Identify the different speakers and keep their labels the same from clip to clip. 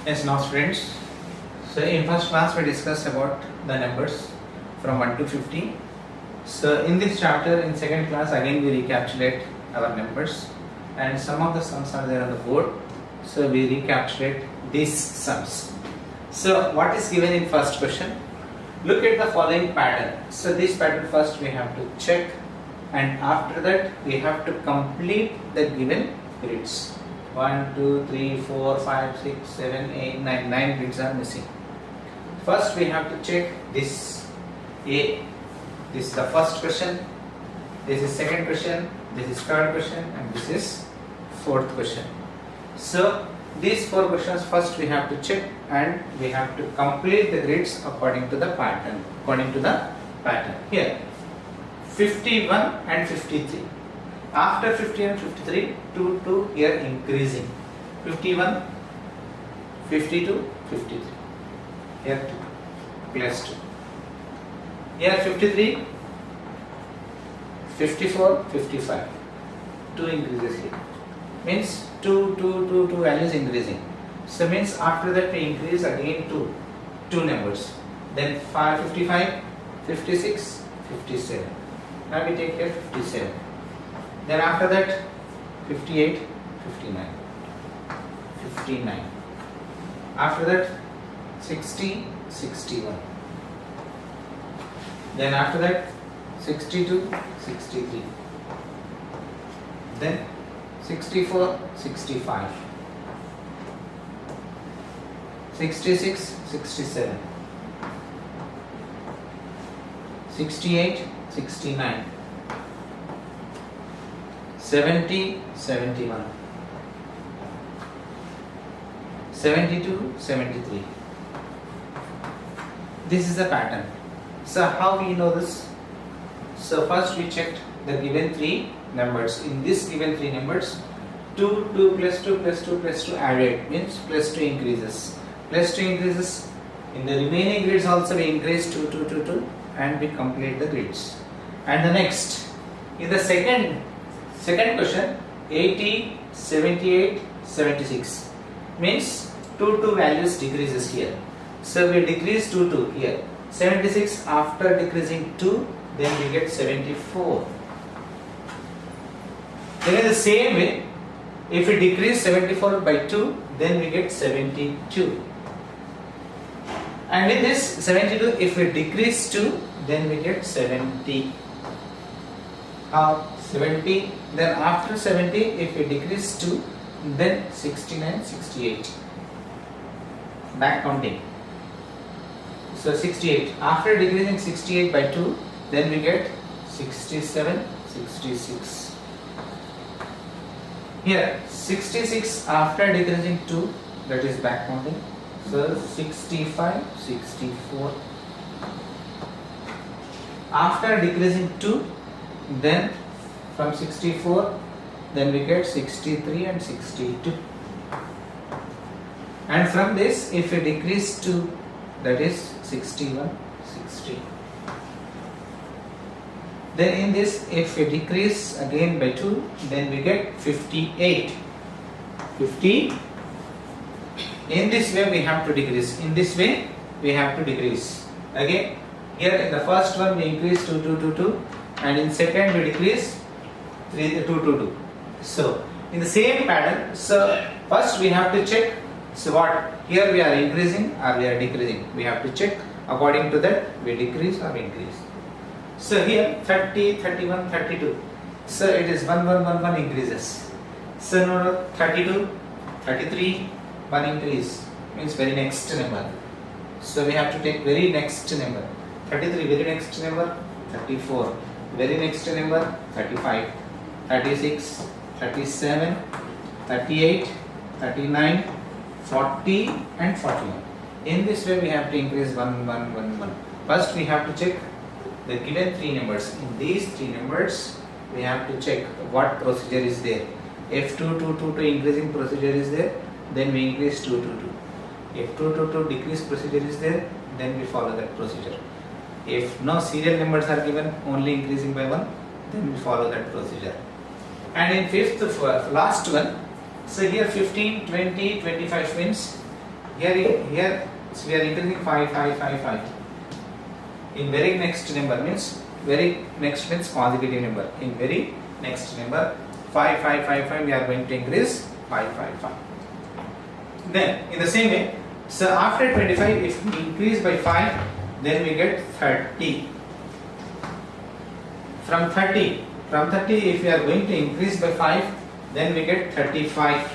Speaker 1: Yes, now students. So in first class we discussed about the numbers from 1 to 50. So in this chapter in second class again we recapitulate our numbers and some of the sums are there on the board. So we recapitulate these sums. So what is given in first question? Look at the following pattern. So this pattern first we have to check and after that we have to complete the given grids. 1, 2, 3, 4, 5, 6, 7, 8, 9. 9 grids are missing. First we have to check this A. This is the first question. This is second question. This is third question and this is fourth question. So these four questions first we have to check and we have to complete the grids according to the pattern. Here 51 and 53. After 50 and 53, 2 here increasing. 51, 52, 53. Here 2 plus 2. Here 53, 54, 55. 2 increases here. Means 2 values increasing. So means after that we increase again 2 numbers. Then 55, 56, 57. Now we take here 57. Then after that 58, 59. 59. After that 60, 61. Then after that 62, 63. Then 64, 65. 66, 67. 68, 69. 70, 71. 72, 73. This is the pattern. So how we know this? So first we checked the given 3 numbers. In this given 3 numbers, 2 plus 2 plus 2 plus 2 added means plus 2 increases. Plus 2 increases. In the remaining grids also we increase 2 and we complete the grids. And the next, in the second question, 80, 78, 76 means 2 values decreases here. So we decrease 2 here. 76 after decreasing 2, then we get 74. Then in the same way, if we decrease 74 by 2, then we get 72. And in this 72, if we decrease 2, then we get 70. 70. Then after 70, if we decrease 2, then 69, 68. Back counting. So 68. After decreasing 68 by 2, then we get 67, 66. Here 66 after decreasing 2, that is back counting. So 65, 64. After decreasing 2, then from 64, then we get 63 and 62. And from this, if we decrease 2, that is 61, 60. Then in this, if we decrease again by 2, then we get 58. 50. In this way we have to decrease. In this way we have to decrease. Again, here in the first one we increase 2, and in second we decrease 2. So in the same pattern, so first we have to check. So what here we are increasing or we are decreasing. We have to check. According to that we decrease or increase. So here 30, 31, 32. So it is 1 increases. So no 32, 33, 1 increase means very next number. So we have to take very next number. 33 very next number, 34 very next number, 35, 36, 37, 38, 39, 40 and 41. In this way we have to increase 1. First we have to check the given 3 numbers. In these 3 numbers we have to check what procedure is there. If 2 increasing procedure is there, then we increase 2. If 2 decrease procedure is there, then we follow that procedure. If no serial numbers are given, only increasing by 1, then we follow that procedure. And in fifth, last one, so here 15, 20, 25 means here so we are increasing 5, 5, 5, 5. In very next number means consecutive number. In very next number 5, 5, 5, 5 we are going to increase 5, 5, 5. Then in the same way, so after 25 if we increase by 5, then we get 30. From 30 if we are going to increase by 5, then we get 35.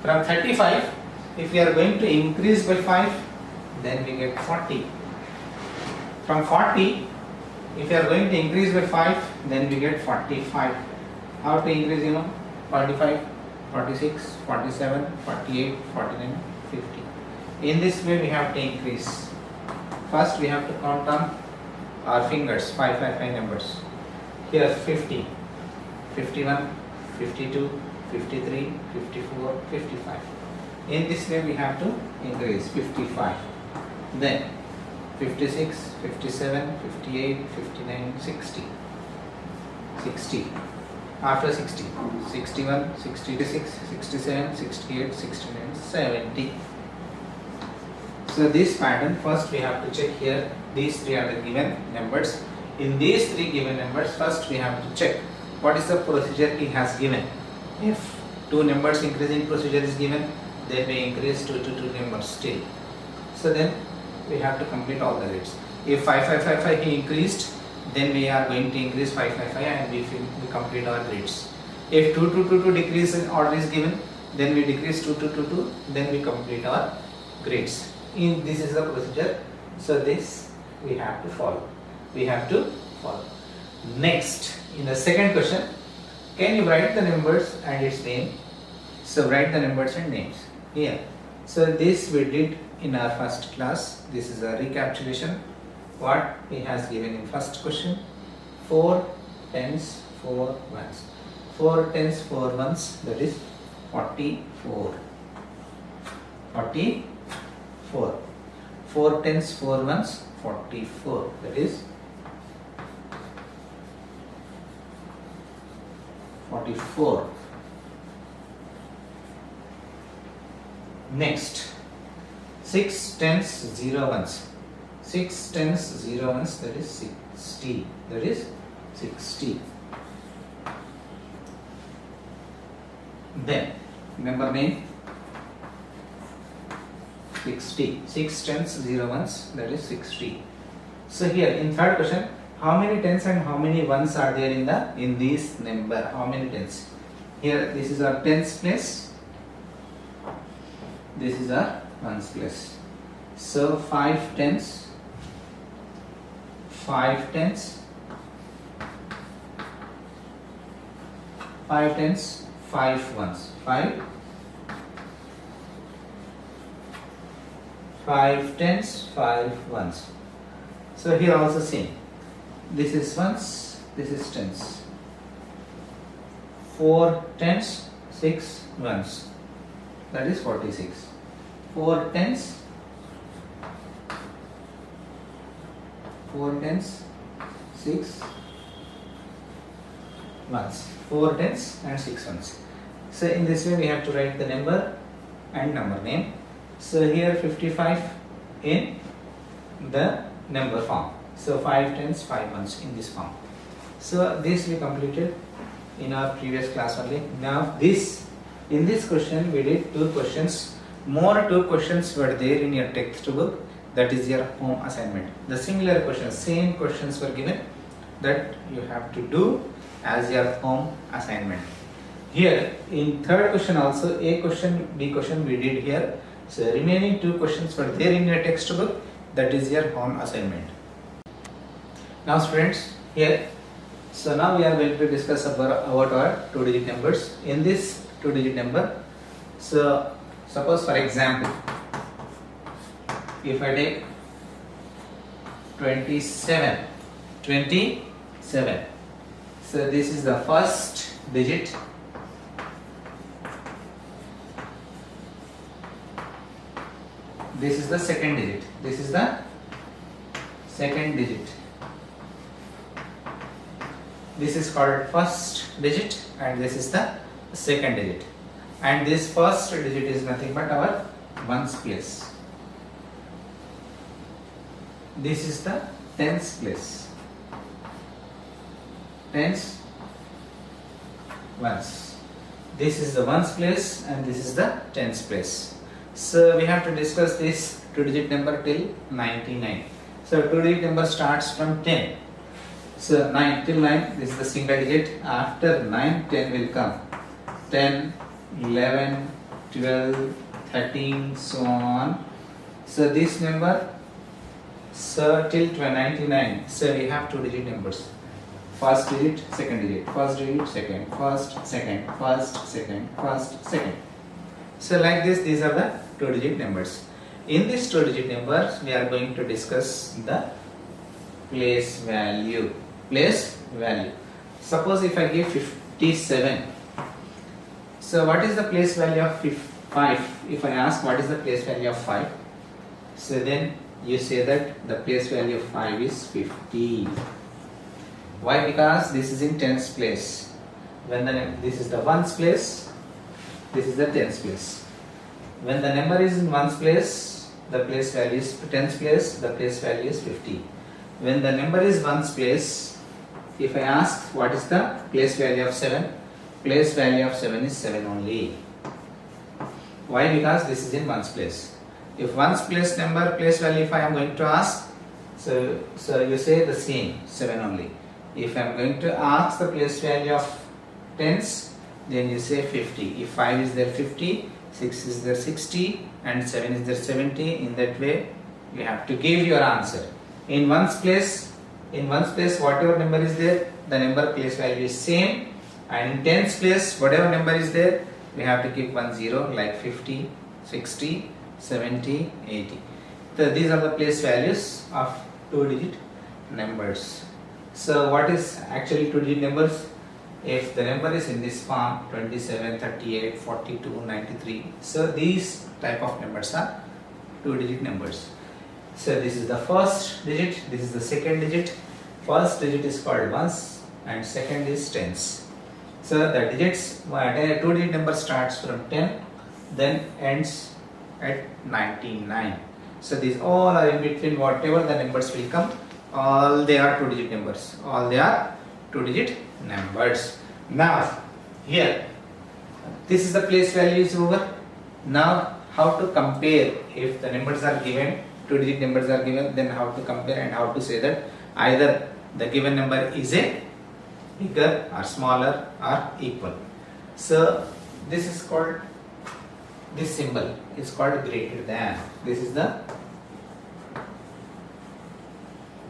Speaker 1: From 35 if we are going to increase by 5, then we get 40. From 40 if we are going to increase by 5, then we get 45. How to increase, 45, 46, 47, 48, 49, 50. In this way we have to increase. First we have to count on our fingers, 5, 5, 5 numbers. Here 50, 51, 52, 53, 54, 55. In this way we have to increase 55. Then 56, 57, 58, 59, 60. 60. After 60, 61, 66, 67, 68, 69, 70. So this pattern, first we have to check here, these three are the given numbers. In these three given numbers, first we have to check what is the procedure he has given. If two numbers increasing procedure is given, then we increase to two numbers still. So then we have to complete all the rates. If 5, 5, 5, 5 he increased, then we are going to increase 5, 5, 5 and we complete our grades. If 2, 2, 2, 2 decrease in order is given, then we decrease 2, 2, 2, 2, then we complete our grades. This is the procedure. So this we have to follow. Next, in the second question, can you write the numbers and its name? So write the numbers and names here. So this we did in our first class. This is a recapitulation. What he has given in first question: 4 tens, 4 ones. 4 tens, 4 ones, that is 44. 44. 4 tens, 4 ones, 44. That is 44. Next, 6 tens, 0 ones. 6 tens, 0 ones, that is 60. That is 60. Then, number name 60. 6 tens, 0 ones, that is 60. So here in third question, how many tens and how many ones are there in this number? How many tens? Here this is our tens place. This is our ones place. So 5 tens, 5 tens, 5 tens, 5 ones. 5 tens, 5 ones. So here also same. This is ones, this is tens. 4 tens, 6 ones. That is 46. 4 tens, 6 ones. 4 tens and 6 ones. So in this way we have to write the number and number name. So here 55 in the number form. So 5 tens, 5 ones in this form. So this we completed in our previous class only. Now in this question we did 2 questions. More 2 questions were there in your textbook. That is your home assignment. The similar questions, same questions were given that you have to do as your home assignment. Here in third question also, A question, B question we did here. So remaining 2 questions were there in your textbook. That is your home assignment. Now students, here, so now we are going to discuss about our 2-digit numbers. In this 2-digit number, so suppose for example, if I take 27, so this is the first digit. This is the second digit. This is the second digit. This is called first digit and this is the second digit. And this first digit is nothing but our ones place. This is the tens place. Tens ones. This is the ones place and this is the tens place. So we have to discuss this two-digit number till 99. So two-digit number starts from 10. So 9 till 9, this is the single digit. After 9, 10 will come. 10, 11, 12, 13, so on. So this number, so till 99. So we have two-digit numbers. First digit, second digit, first digit, second, first, second, first, second, first, second. So like this, these are the two-digit numbers. In this two-digit numbers, we are going to discuss the place value. Place value. Suppose if I give 57. So what is the place value of 5? If I ask what is the place value of 5, so then you say that the place value of 5 is 50. Why? Because this is in tens place. When this is the ones place, this is the tens place. When the number is in ones place, the place value is tens place, the place value is 50. When the number is ones place, if I ask what is the place value of 7, place value of 7 is 7 only. Why? Because this is in ones place. If ones place number place value, if I am going to ask, so you say the same 7 only. If I am going to ask the place value of tens, then you say 50. If 5 is there 50, 6 is there 60 and 7 is there 70. In that way you have to give your answer. In ones place whatever number is there, the number place value is same, and in tens place whatever number is there, we have to keep 1 0 like 50, 60, 70, 80. So these are the place values of two-digit numbers. So what is actually two-digit numbers? If the number is in this form 27, 38, 42, 93, so these type of numbers are two-digit numbers. So this is the first digit, this is the second digit. First digit is called ones and second is tens. So the digits, a two-digit number starts from 10, then ends at 99. So these all are in between, whatever the numbers will come, all they are two-digit numbers. All they are two-digit numbers. Now here, this is the place value is over. Now how to compare? If the numbers are given, two-digit numbers are given, then how to compare and how to say that either the given number is a bigger or smaller or equal. So this is called, this symbol is called greater than. This is the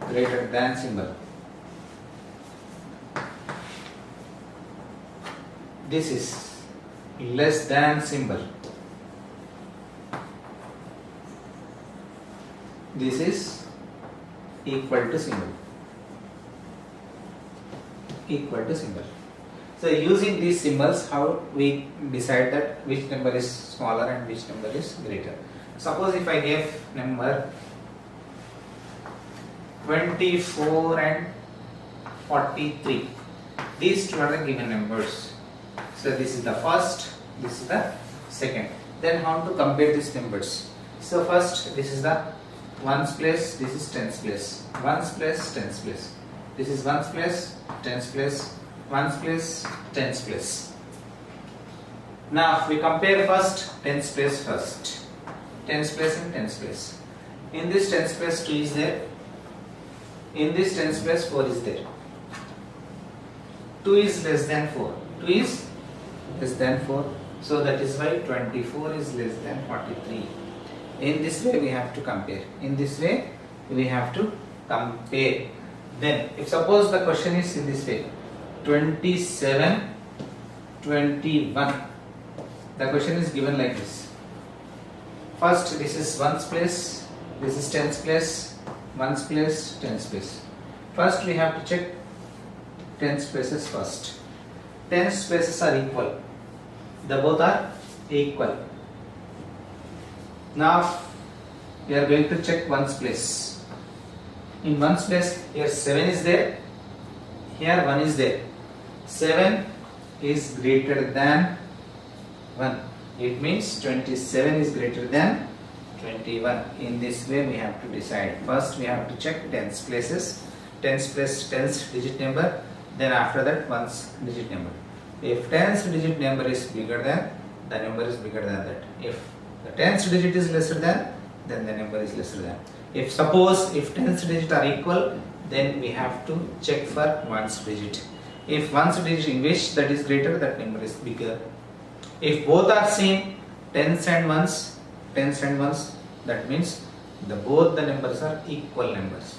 Speaker 1: greater than symbol. This is less than symbol. This is equal to symbol. Equal to symbol. So using these symbols, how we decide that which number is smaller and which number is greater. Suppose if I give number 24 and 43. These two are the given numbers. So this is the first, this is the second. Then how to compare these numbers? So first, this is the ones place, this is tens place. Ones place, tens place. This is ones place, tens place, ones place, tens place. Now if we compare first tens place first. Tens place and tens place. In this tens place 2 is there. In this tens place 4 is there. 2 is less than 4. 2 is less than 4. So that is why 24 is less than 43. In this way we have to compare. In this way we have to compare. Then if suppose the question is in this way, 27, 21. The question is given like this. First this is ones place, this is tens place, ones place, tens place. First we have to check tens places first. Tens places are equal. The both are equal. Now we are going to check ones place. In ones place, here 7 is there, here 1 is there. 7 is greater than 1. It means 27 is greater than 21. In this way we have to decide. First we have to check tens places. Tens place tens digit number. Then after that ones digit number. If tens digit number is bigger than, the number is bigger than that. If the tens digit is lesser than, then the number is lesser than. If suppose if tens digit are equal, then we have to check for ones digit. If ones digit in which that is greater, that number is bigger. If both are same, tens and ones, that means both the numbers are equal numbers.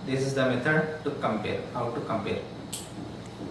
Speaker 1: This is the method to compare, how to compare.